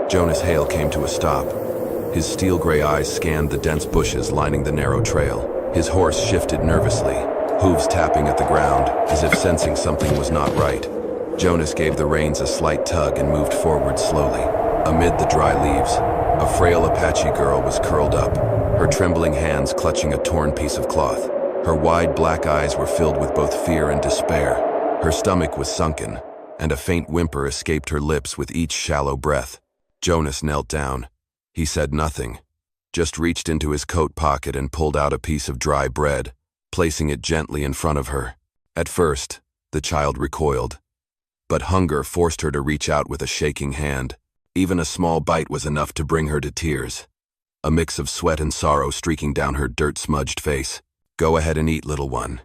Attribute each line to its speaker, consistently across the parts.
Speaker 1: Jonas Hale came to a stop. His steel-gray eyes scanned the dense bushes lining the narrow trail. His horse shifted nervously, hooves tapping at the ground, as if sensing something was not right. Jonas gave the reins a slight tug and moved forward slowly. Amid the dry leaves, a frail Apache girl was curled up, her trembling hands clutching a torn piece of cloth. Her wide black eyes were filled with both fear and despair. Her stomach was sunken, and a faint whimper escaped her lips with each shallow breath. Jonas knelt down. He said nothing, just reached into his coat pocket and pulled out a piece of dry bread, placing it gently in front of her. At first, the child recoiled, but hunger forced her to reach out with a shaking hand. Even a small bite was enough to bring her to tears, a mix of sweat and sorrow streaking down her dirt-smudged face. "Go ahead and eat, little one."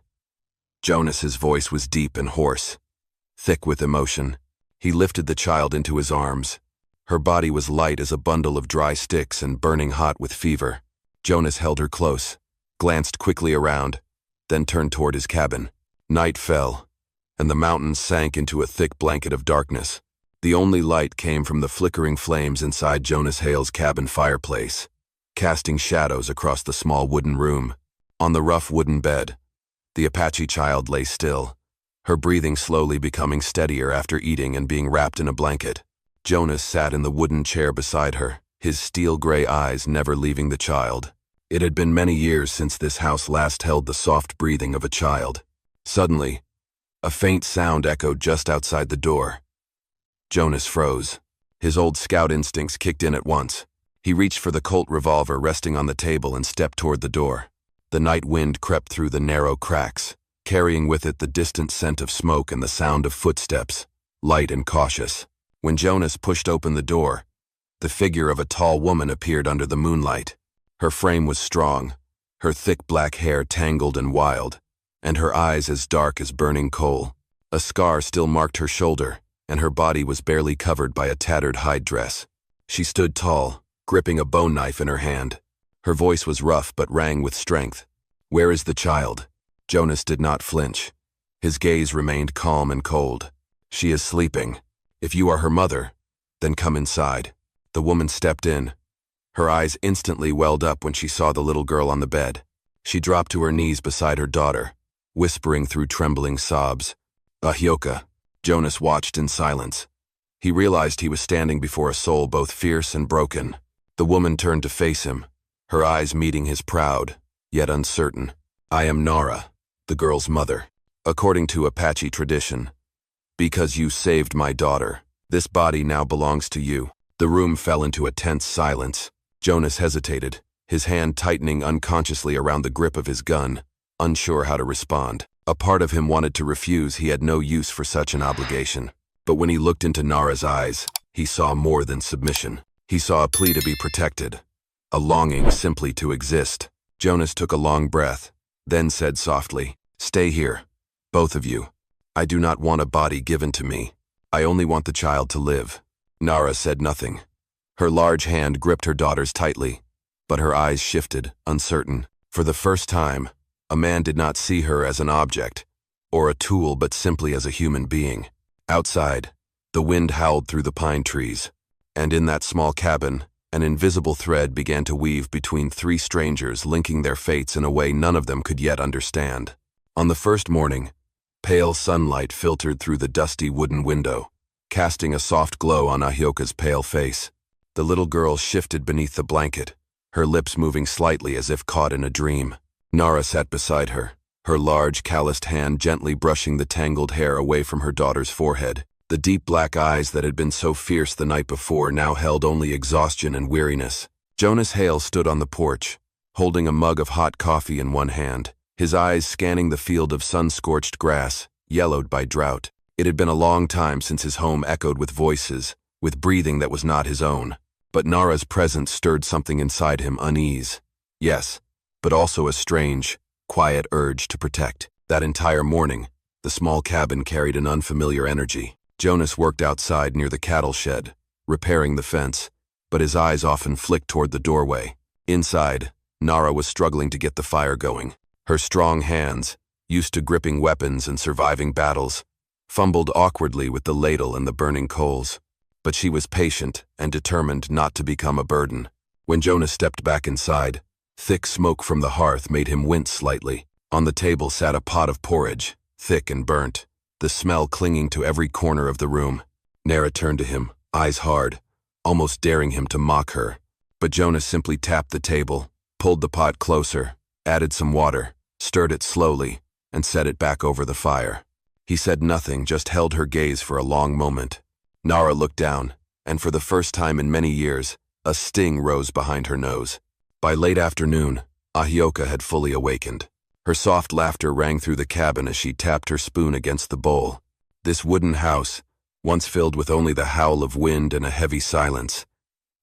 Speaker 1: Jonas's voice was deep and hoarse, thick with emotion. He lifted the child into his arms. Her body was light as a bundle of dry sticks and burning hot with fever. Jonas held her close, glanced quickly around, then turned toward his cabin. Night fell, and the mountains sank into a thick blanket of darkness. The only light came from the flickering flames inside Jonas Hale's cabin fireplace, casting shadows across the small wooden room. On the rough wooden bed, the Apache child lay still, her breathing slowly becoming steadier after eating and being wrapped in a blanket. Jonas sat in the wooden chair beside her, his steel-gray eyes never leaving the child. It had been many years since this house last held the soft breathing of a child. Suddenly, a faint sound echoed just outside the door. Jonas froze. His old scout instincts kicked in at once. He reached for the Colt revolver resting on the table and stepped toward the door. The night wind crept through the narrow cracks, carrying with it the distant scent of smoke and the sound of footsteps, light and cautious. When Jonas pushed open the door, the figure of a tall woman appeared under the moonlight. Her frame was strong, her thick black hair tangled and wild, and her eyes as dark as burning coal. A scar still marked her shoulder, and her body was barely covered by a tattered hide dress. She stood tall, gripping a bone knife in her hand. Her voice was rough but rang with strength. "Where is the child?" Jonas did not flinch. His gaze remained calm and cold. "She is sleeping. If you are her mother, then come inside." The woman stepped in. Her eyes instantly welled up when she saw the little girl on the bed. She dropped to her knees beside her daughter, whispering through trembling sobs, "Ahyoka." Jonas watched in silence. He realized he was standing before a soul both fierce and broken. The woman turned to face him, her eyes meeting his proud, yet uncertain. "I am Nara, the girl's mother. According to Apache tradition, because you saved my daughter, this body now belongs to you." The room fell into a tense silence. Jonas hesitated, his hand tightening unconsciously around the grip of his gun, unsure how to respond. A part of him wanted to refuse. He had no use for such an obligation. But when he looked into Nara's eyes, he saw more than submission. He saw a plea to be protected, a longing simply to exist. Jonas took a long breath, then said softly, "Stay here, both of you. I do not want a body given to me. I only want the child to live." Nara said nothing. Her large hand gripped her daughter's tightly, but her eyes shifted, uncertain. For the first time, a man did not see her as an object, or a tool, but simply as a human being. Outside, the wind howled through the pine trees, and in that small cabin, an invisible thread began to weave between three strangers, linking their fates in a way none of them could yet understand. On the first morning, pale sunlight filtered through the dusty wooden window, casting a soft glow on Ahyoka's pale face. The little girl shifted beneath the blanket, her lips moving slightly as if caught in a dream. Nara sat beside her, her large, calloused hand gently brushing the tangled hair away from her daughter's forehead. The deep black eyes that had been so fierce the night before now held only exhaustion and weariness. Jonas Hale stood on the porch, holding a mug of hot coffee in one hand, his eyes scanning the field of sun-scorched grass, yellowed by drought. It had been a long time since his home echoed with voices, with breathing that was not his own. But Nara's presence stirred something inside him, unease. Yes, but also a strange, quiet urge to protect. That entire morning, the small cabin carried an unfamiliar energy. Jonas worked outside near the cattle shed, repairing the fence, but his eyes often flicked toward the doorway. Inside, Nara was struggling to get the fire going. Her strong hands, used to gripping weapons and surviving battles, fumbled awkwardly with the ladle and the burning coals. but she was patient and determined not to become a burden. When Jonas stepped back inside, thick smoke from the hearth made him wince slightly. On the table sat a pot of porridge, thick and burnt, the smell clinging to every corner of the room. Nara turned to him, eyes hard, almost daring him to mock her. But Jonas simply tapped the table, pulled the pot closer, added some water, stirred it slowly, and set it back over the fire. He said nothing, just held her gaze for a long moment. Nara looked down, and for the first time in many years, a sting rose behind her nose. By late afternoon, Ahioka had fully awakened. Her soft laughter rang through the cabin as she tapped her spoon against the bowl. This wooden house, once filled with only the howl of wind and a heavy silence,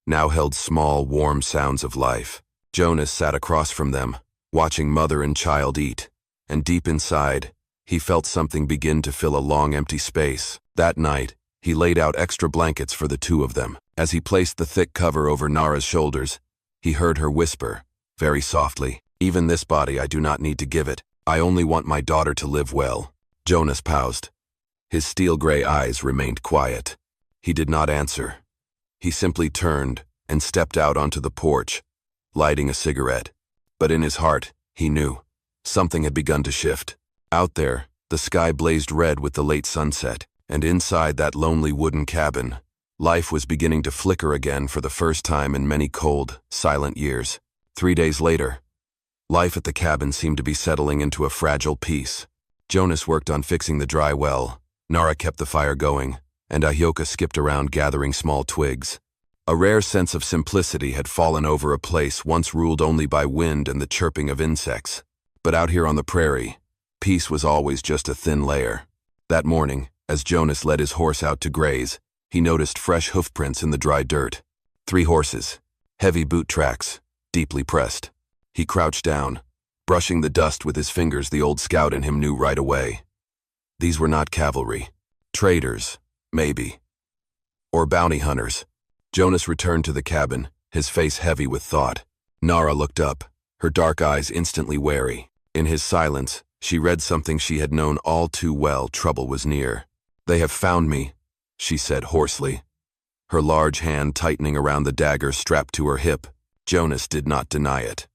Speaker 1: now held small, warm sounds of life. Jonas sat across from them, watching mother and child eat, and deep inside, he felt something begin to fill a long empty space. That night, he laid out extra blankets for the two of them. As he placed the thick cover over Nara's shoulders, he heard her whisper, very softly, "Even this body I do not need to give it. I only want my daughter to live well." Jonas paused. His steel-gray eyes remained quiet. He did not answer. He simply turned and stepped out onto the porch, lighting a cigarette. But in his heart, he knew. Something had begun to shift. Out there, the sky blazed red with the late sunset, and inside that lonely wooden cabin, life was beginning to flicker again for the first time in many cold, silent years. 3 days later, life at the cabin seemed to be settling into a fragile peace. Jonas worked on fixing the dry well, Nara kept the fire going, and Ahioka skipped around gathering small twigs. A rare sense of simplicity had fallen over a place once ruled only by wind and the chirping of insects. But out here on the prairie, peace was always just a thin layer. That morning, as Jonas led his horse out to graze, he noticed fresh hoofprints in the dry dirt. 3 horses, heavy boot tracks, deeply pressed. He crouched down, brushing the dust with his fingers. The old scout in him knew right away. These were not cavalry. Traders, maybe. Or bounty hunters. Jonas returned to the cabin, his face heavy with thought. Nara looked up, her dark eyes instantly wary. In his silence, she read something she had known all too well. Trouble was near. "They have found me," she said hoarsely, her large hand tightening around the dagger strapped to her hip. Jonas did not deny it.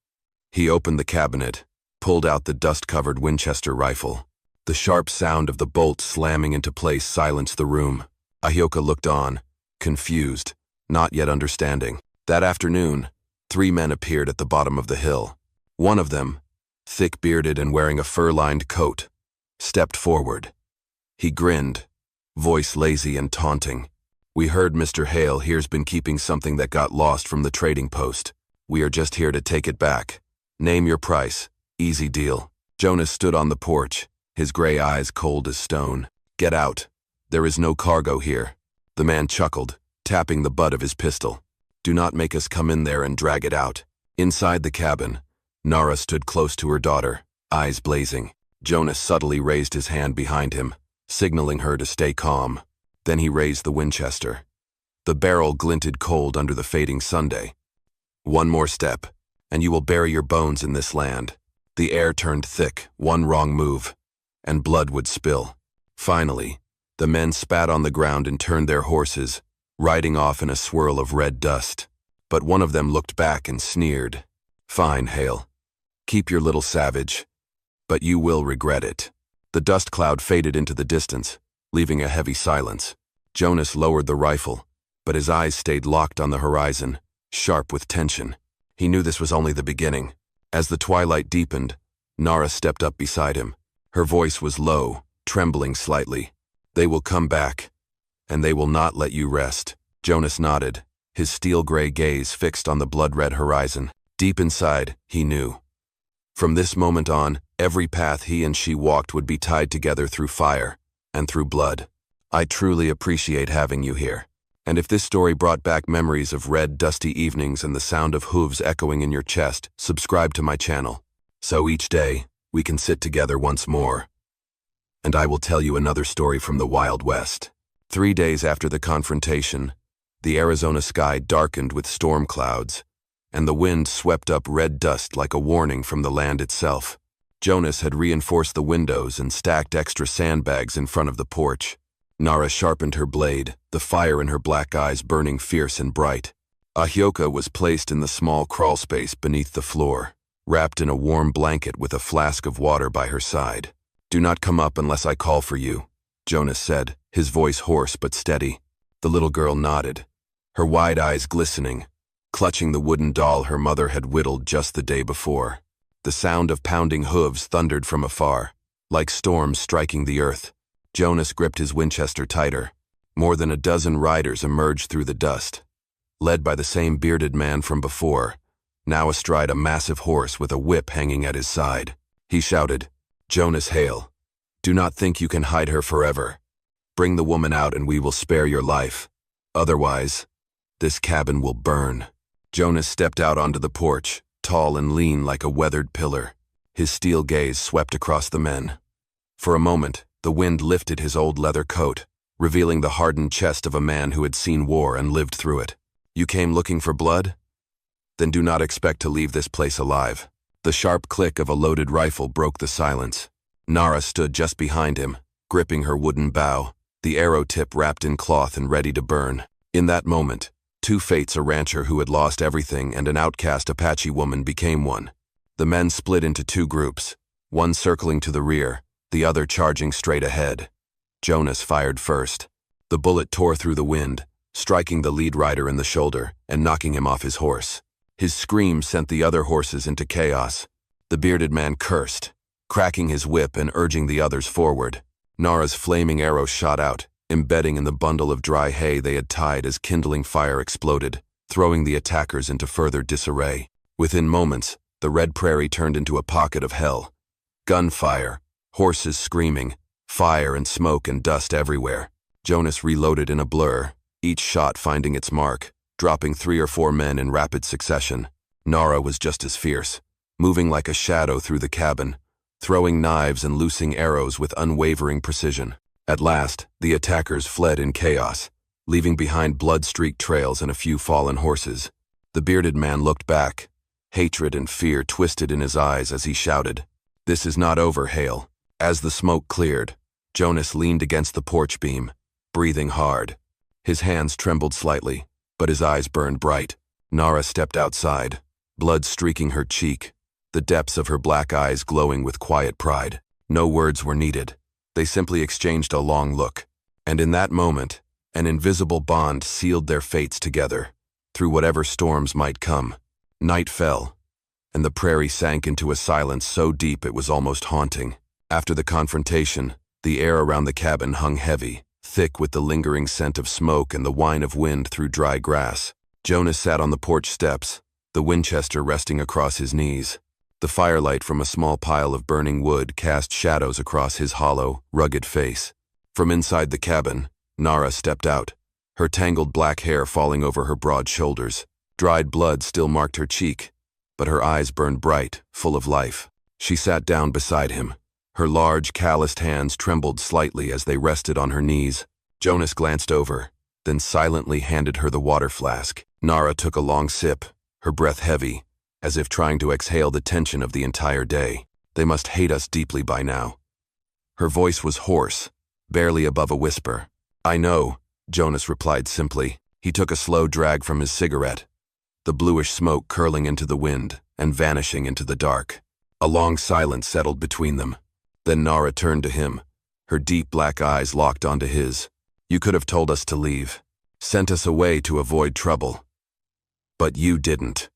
Speaker 1: He opened the cabinet, pulled out the dust-covered Winchester rifle. The sharp sound of the bolt slamming into place silenced the room. Ahioka looked on, confused, not yet understanding. That afternoon, 3 men appeared at the bottom of the hill. One of them, thick-bearded and wearing a fur-lined coat, stepped forward. He grinned, voice lazy and taunting. "We heard Mr. Hale here's been keeping something that got lost from the trading post. We are just here to take it back. Name your price. Easy deal." Jonas stood on the porch, his gray eyes cold as stone. "Get out. There is no cargo here." The man chuckled, tapping the butt of his pistol. "Do not make us come in there and drag it out." Inside the cabin, Nara stood close to her daughter, eyes blazing. Jonas subtly raised his hand behind him, signaling her to stay calm. Then he raised the Winchester. The barrel glinted cold under the fading Sunday. "One more step, and you will bury your bones in this land." The air turned thick, one wrong move, and blood would spill. Finally, the men spat on the ground and turned their horses, riding off in a swirl of red dust. But one of them looked back and sneered. "Fine, Hale. Keep your little savage, but you will regret it." The dust cloud faded into the distance, leaving a heavy silence. Jonas lowered the rifle, but his eyes stayed locked on the horizon, sharp with tension. He knew this was only the beginning. As the twilight deepened, Nara stepped up beside him. Her voice was low, trembling slightly. "They will come back, and they will not let you rest." Jonas nodded, his steel-gray gaze fixed on the blood-red horizon. Deep inside, he knew. From this moment on, every path he and she walked would be tied together through fire and through blood. "I truly appreciate having you here. And if this story brought back memories of red, dusty evenings and the sound of hooves echoing in your chest, subscribe to my channel. So each day, we can sit together once more. And I will tell you another story from the Wild West." 3 days after the confrontation, the Arizona sky darkened with storm clouds, and the wind swept up red dust like a warning from the land itself. Jonas had reinforced the windows and stacked extra sandbags in front of the porch. Nara sharpened her blade, the fire in her black eyes burning fierce and bright. Ahioka was placed in the small crawl space beneath the floor, wrapped in a warm blanket with a flask of water by her side. "Do not come up unless I call for you," Jonas said, his voice hoarse but steady. The little girl nodded, her wide eyes glistening, clutching the wooden doll her mother had whittled just the day before. The sound of pounding hooves thundered from afar, like storms striking the earth. Jonas gripped his Winchester tighter. More than a dozen riders emerged through the dust, led by the same bearded man from before, now astride a massive horse with a whip hanging at his side. He shouted, "Jonas Hale, do not think you can hide her forever. Bring the woman out and we will spare your life. Otherwise, this cabin will burn." Jonas stepped out onto the porch, tall and lean like a weathered pillar. His steel gaze swept across the men. For a moment, the wind lifted his old leather coat, revealing the hardened chest of a man who had seen war and lived through it. "You came looking for blood? Then do not expect to leave this place alive." The sharp click of a loaded rifle broke the silence. Nara stood just behind him, gripping her wooden bow, the arrow tip wrapped in cloth and ready to burn. In that moment, two fates, a rancher who had lost everything and an outcast Apache woman, became one. The men split into two groups, one circling to the rear, the other charging straight ahead. Jonas fired first. The bullet tore through the wind, striking the lead rider in the shoulder and knocking him off his horse. His scream sent the other horses into chaos. The bearded man cursed, cracking his whip and urging the others forward. Nara's flaming arrow shot out, embedding in the bundle of dry hay they had tied as kindling fire exploded, throwing the attackers into further disarray. Within moments, the red prairie turned into a pocket of hell. Gunfire, horses screaming, fire and smoke and dust everywhere. Jonas reloaded in a blur, each shot finding its mark, dropping 3 or 4 men in rapid succession. Nara was just as fierce, moving like a shadow through the cabin, throwing knives and loosing arrows with unwavering precision. At last, the attackers fled in chaos, leaving behind blood-streaked trails and a few fallen horses. The bearded man looked back, hatred and fear twisted in his eyes as he shouted, "This is not over, Hale." As the smoke cleared, Jonas leaned against the porch beam, breathing hard. His hands trembled slightly, but his eyes burned bright. Nara stepped outside, blood streaking her cheek, the depths of her black eyes glowing with quiet pride. No words were needed. They simply exchanged a long look. And in that moment, an invisible bond sealed their fates together, through whatever storms might come. Night fell, and the prairie sank into a silence so deep it was almost haunting. After the confrontation, the air around the cabin hung heavy, thick with the lingering scent of smoke and the whine of wind through dry grass. Jonas sat on the porch steps, the Winchester resting across his knees. The firelight from a small pile of burning wood cast shadows across his hollow, rugged face. From inside the cabin, Nara stepped out, her tangled black hair falling over her broad shoulders. Dried blood still marked her cheek, but her eyes burned bright, full of life. She sat down beside him. Her large, calloused hands trembled slightly as they rested on her knees. Jonas glanced over, then silently handed her the water flask. Nara took a long sip, her breath heavy, as if trying to exhale the tension of the entire day. "They must hate us deeply by now." Her voice was hoarse, barely above a whisper. "I know," Jonas replied simply. He took a slow drag from his cigarette, the bluish smoke curling into the wind and vanishing into the dark. A long silence settled between them. Then Nara turned to him, her deep black eyes locked onto his. "You could have told us to leave, sent us away to avoid trouble. But you didn't."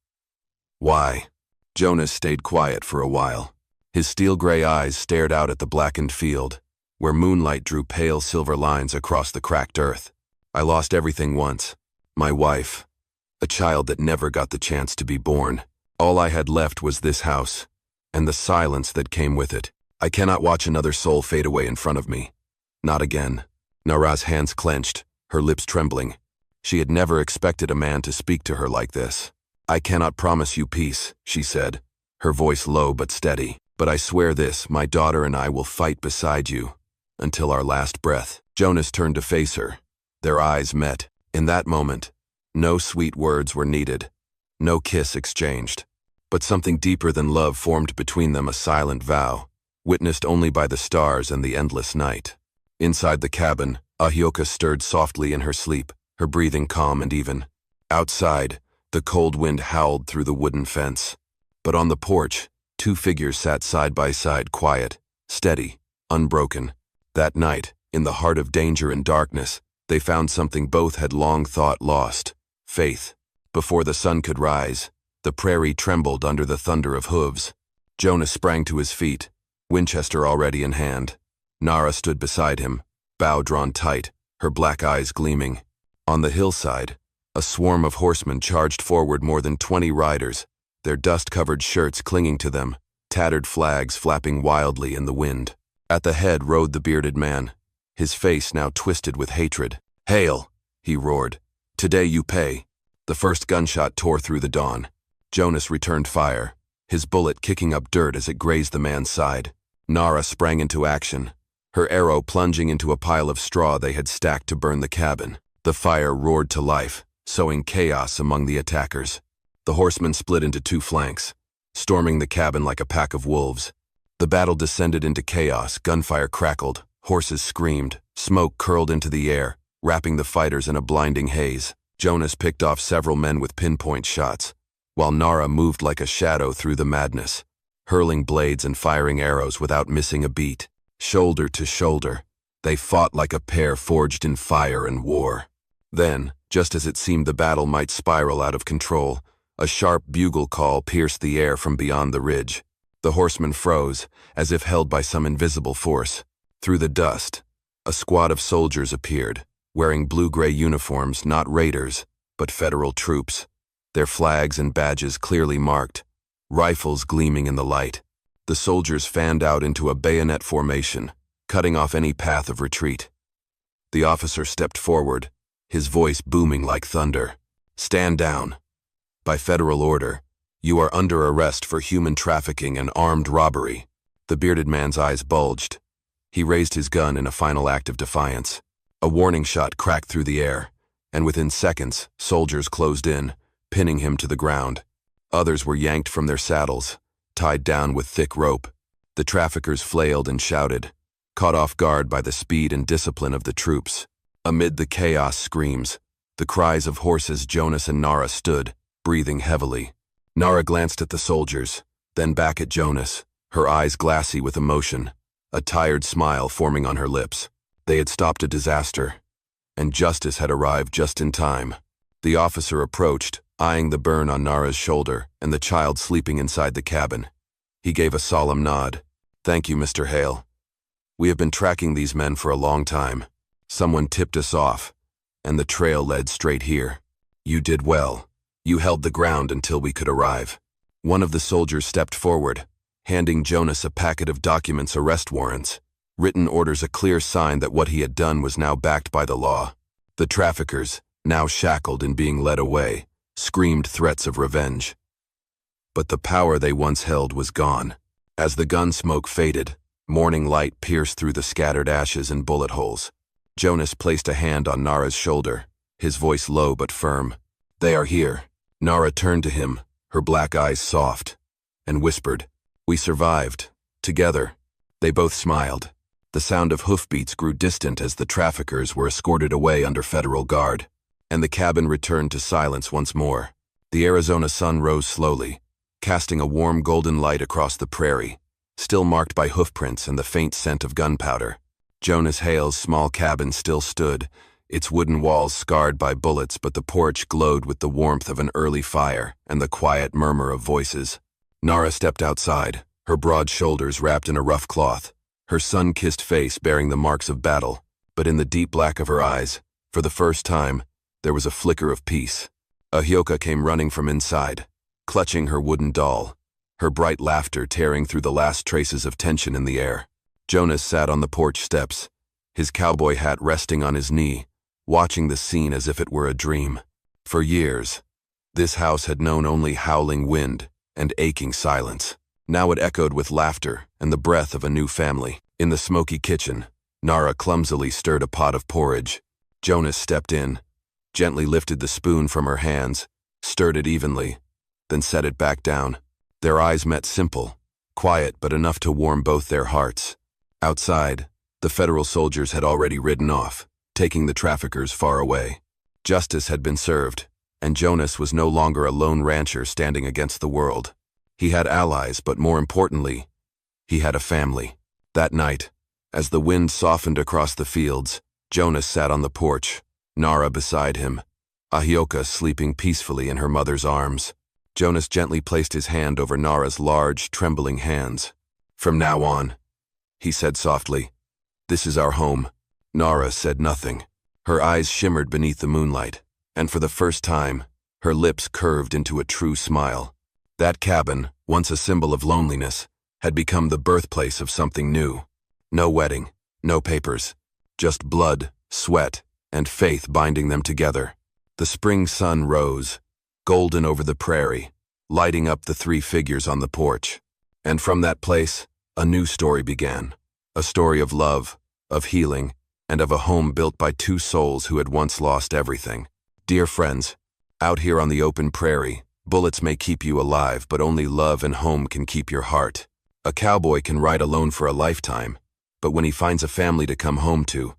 Speaker 1: "Why?" Jonas stayed quiet for a while. His steel-gray eyes stared out at the blackened field, where moonlight drew pale silver lines across the cracked earth. "I lost everything once. My wife. A child that never got the chance to be born. All I had left was this house, and the silence that came with it. I cannot watch another soul fade away in front of me. Not again." Nara's hands clenched, her lips trembling. She had never expected a man to speak to her like this. "I cannot promise you peace," she said, her voice low but steady. "But I swear this, my daughter and I will fight beside you, until our last breath." Jonas turned to face her. Their eyes met. In that moment, no sweet words were needed, no kiss exchanged. But something deeper than love formed between them, a silent vow, witnessed only by the stars and the endless night. Inside the cabin, Ahioka stirred softly in her sleep, her breathing calm and even. Outside, the cold wind howled through the wooden fence. But on the porch, two figures sat side by side, quiet, steady, unbroken. That night, in the heart of danger and darkness, they found something both had long thought lost: faith. Before the sun could rise, the prairie trembled under the thunder of hooves. Jonas sprang to his feet, Winchester already in hand. Nara stood beside him, bow drawn tight, her black eyes gleaming. On the hillside, a swarm of horsemen charged forward, more than 20 riders, their dust-covered shirts clinging to them, tattered flags flapping wildly in the wind. At the head rode the bearded man, his face now twisted with hatred. "Hail!" he roared. "Today you pay." The first gunshot tore through the dawn. Jonas returned fire, his bullet kicking up dirt as it grazed the man's side. Nara sprang into action, her arrow plunging into a pile of straw they had stacked to burn the cabin. The fire roared to life, sowing chaos among the attackers. The horsemen split into two flanks, storming the cabin like a pack of wolves. The battle descended into chaos, gunfire crackled, horses screamed, smoke curled into the air, wrapping the fighters in a blinding haze. Jonas picked off several men with pinpoint shots, while Nara moved like a shadow through the madness, hurling blades and firing arrows without missing a beat. Shoulder to shoulder, they fought like a pair forged in fire and war. Then, just as it seemed the battle might spiral out of control, a sharp bugle call pierced the air from beyond the ridge. The horsemen froze, as if held by some invisible force. Through the dust, a squad of soldiers appeared, wearing blue-gray uniforms, not raiders, but federal troops, their flags and badges clearly marked, rifles gleaming in the light. The soldiers fanned out into a bayonet formation, cutting off any path of retreat. The officer stepped forward, his voice booming like thunder. "Stand down. By federal order, you are under arrest for human trafficking and armed robbery." The bearded man's eyes bulged. He raised his gun in a final act of defiance. A warning shot cracked through the air, and within seconds, soldiers closed in, pinning him to the ground. Others were yanked from their saddles, tied down with thick rope. The traffickers flailed and shouted, caught off guard by the speed and discipline of the troops. Amid the chaos screams, the cries of horses, Jonas and Nara stood, breathing heavily. Nara glanced at the soldiers, then back at Jonas, her eyes glassy with emotion, a tired smile forming on her lips. They had stopped a disaster, and justice had arrived just in time. The officer approached, eyeing the burn on Nara's shoulder and the child sleeping inside the cabin. He gave a solemn nod. "Thank you, Mr. Hale. We have been tracking these men for a long time. Someone tipped us off, and the trail led straight here. You did well. You held the ground until we could arrive." One of the soldiers stepped forward, handing Jonas a packet of documents, arrest warrants, written orders, a clear sign that what he had done was now backed by the law. The traffickers, now shackled and being led away, screamed threats of revenge. But the power they once held was gone. As the gun smoke faded, morning light pierced through the scattered ashes and bullet holes. Jonas placed a hand on Nara's shoulder, his voice low but firm. "They are here." Nara turned to him, her black eyes soft, and whispered, "We survived. Together." They both smiled. The sound of hoofbeats grew distant as the traffickers were escorted away under federal guard, and the cabin returned to silence once more. The Arizona sun rose slowly, casting a warm golden light across the prairie, still marked by hoofprints and the faint scent of gunpowder. Jonas Hale's small cabin still stood, its wooden walls scarred by bullets, but the porch glowed with the warmth of an early fire and the quiet murmur of voices. Nara stepped outside, her broad shoulders wrapped in a rough cloth, her sun-kissed face bearing the marks of battle, but in the deep black of her eyes, for the first time, there was a flicker of peace. Ahioka came running from inside, clutching her wooden doll, her bright laughter tearing through the last traces of tension in the air. Jonas sat on the porch steps, his cowboy hat resting on his knee, watching the scene as if it were a dream. For years, this house had known only howling wind and aching silence. Now it echoed with laughter and the breath of a new family. In the smoky kitchen, Nara clumsily stirred a pot of porridge. Jonas stepped in, gently lifted the spoon from her hands, stirred it evenly, then set it back down. Their eyes met, simple, quiet, but enough to warm both their hearts. Outside, the federal soldiers had already ridden off, taking the traffickers far away. Justice had been served, and Jonas was no longer a lone rancher standing against the world. He had allies, but more importantly, he had a family. That night, as the wind softened across the fields, Jonas sat on the porch, Nara beside him, Ahioka sleeping peacefully in her mother's arms. Jonas gently placed his hand over Nara's large, trembling hands. "From now on," he said softly, "this is our home." Nara said nothing. Her eyes shimmered beneath the moonlight, and for the first time, her lips curved into a true smile. That cabin, once a symbol of loneliness, had become the birthplace of something new. No wedding, no papers, just blood, sweat, and faith binding them together. The spring sun rose, golden over the prairie, lighting up the three figures on the porch. And from that place, a new story began. A story of love, of healing, and of a home built by two souls who had once lost everything. Dear friends, out here on the open prairie, bullets may keep you alive, but only love and home can keep your heart. A cowboy can ride alone for a lifetime, but when he finds a family to come home to,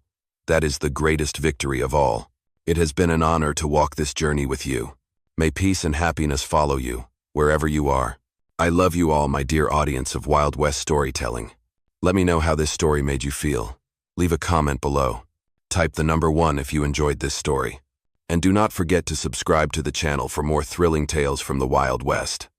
Speaker 1: that is the greatest victory of all. It has been an honor to walk this journey with you. May peace and happiness follow you, wherever you are. I love you all, my dear audience of Wild West storytelling. Let me know how this story made you feel. Leave a comment below. Type the number 1 if you enjoyed this story. And do not forget to subscribe to the channel for more thrilling tales from the Wild West.